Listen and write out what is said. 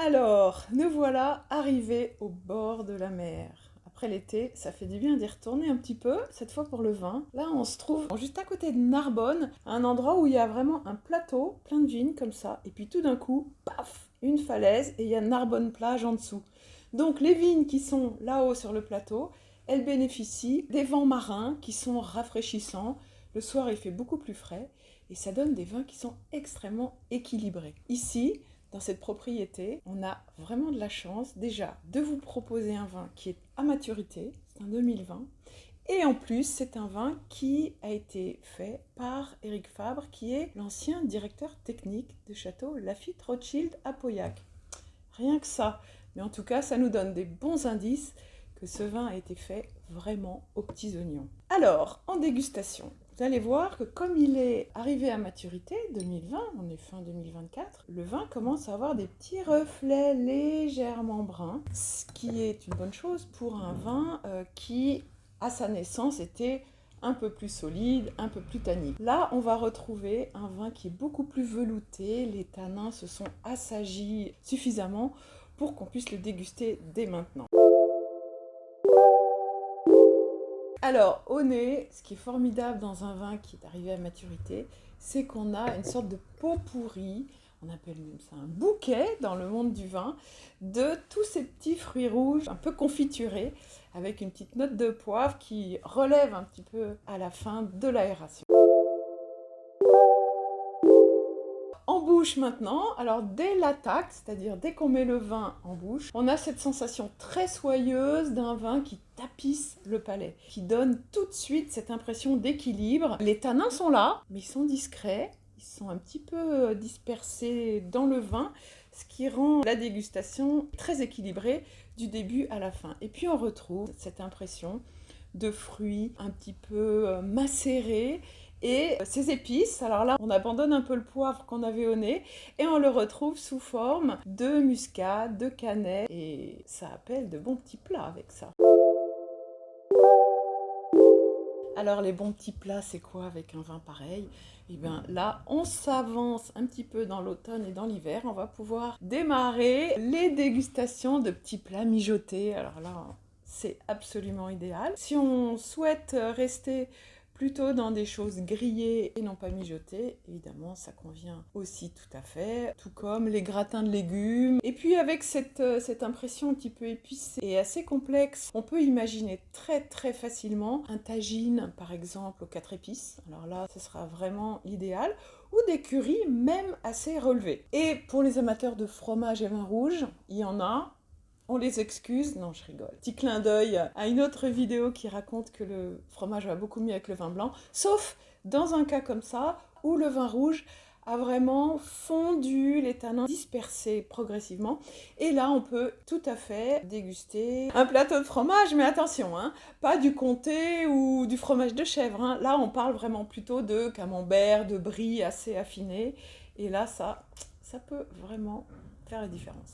Alors, nous voilà arrivés au bord de la mer. Après l'été, ça fait du bien d'y retourner un petit peu, cette fois pour le vin. Là, on se trouve juste à côté de Narbonne, à un endroit où il y a vraiment un plateau plein de vignes comme ça. Et puis tout d'un coup, paf, une falaise et il y a Narbonne plage en dessous. Donc les vignes qui sont là-haut sur le plateau, elles bénéficient des vents marins qui sont rafraîchissants. Le soir, il fait beaucoup plus frais et ça donne des vins qui sont extrêmement équilibrés. Ici, dans cette propriété, on a vraiment de la chance déjà de vous proposer un vin qui est à maturité, c'est un 2020, et en plus c'est un vin qui a été fait par Éric Fabre, qui est l'ancien directeur technique du château Lafite Rothschild à Pauillac. Rien que ça, mais en tout cas ça nous donne des bons indices que ce vin a été fait vraiment aux petits oignons. Alors, en dégustation, vous allez voir que comme il est arrivé à maturité, 2020, on est fin 2024, le vin commence à avoir des petits reflets légèrement bruns, ce qui est une bonne chose pour un vin qui, à sa naissance, était un peu plus solide, un peu plus tannique. Là, on va retrouver un vin qui est beaucoup plus velouté, les tanins se sont assagis suffisamment pour qu'on puisse le déguster dès maintenant. Alors, au nez, ce qui est formidable dans un vin qui est arrivé à maturité, c'est qu'on a une sorte de pot pourri, on appelle même ça un bouquet dans le monde du vin, de tous ces petits fruits rouges un peu confiturés, avec une petite note de poivre qui relève un petit peu à la fin de l'aération. En bouche maintenant, alors dès l'attaque, c'est-à-dire dès qu'on met le vin en bouche, on a cette sensation très soyeuse d'un vin qui tapisse le palais, qui donne tout de suite cette impression d'équilibre. Les tanins sont là, mais ils sont discrets, ils sont un petit peu dispersés dans le vin, ce qui rend la dégustation très équilibrée du début à la fin. Et puis on retrouve cette impression de fruits un petit peu macérés, et ces épices, alors là on abandonne un peu le poivre qu'on avait au nez et on le retrouve sous forme de muscade, de cannelle, et ça appelle de bons petits plats avec ça. Alors les bons petits plats, c'est quoi avec un vin pareil? Et bien là, on s'avance un petit peu dans l'automne et dans l'hiver, on va pouvoir démarrer les dégustations de petits plats mijotés. Alors là, c'est absolument idéal. Si on souhaite rester plutôt dans des choses grillées et non pas mijotées, évidemment ça convient aussi tout à fait, tout comme les gratins de légumes. Et puis avec cette impression un petit peu épicée et assez complexe, on peut imaginer très facilement un tagine par exemple aux 4 épices, alors là ce sera vraiment l'idéal, ou des currys même assez relevés. Et pour les amateurs de fromage et vin rouge, il y en a. On les excuse, non je rigole. Petit clin d'œil à une autre vidéo qui raconte que le fromage va beaucoup mieux avec le vin blanc, sauf dans un cas comme ça, où le vin rouge a vraiment fondu, les tanins dispersés progressivement, et là on peut tout à fait déguster un plateau de fromage, mais attention, hein, pas du comté ou du fromage de chèvre, hein. Là on parle vraiment plutôt de camembert, de brie assez affiné, et là ça peut vraiment faire la différence.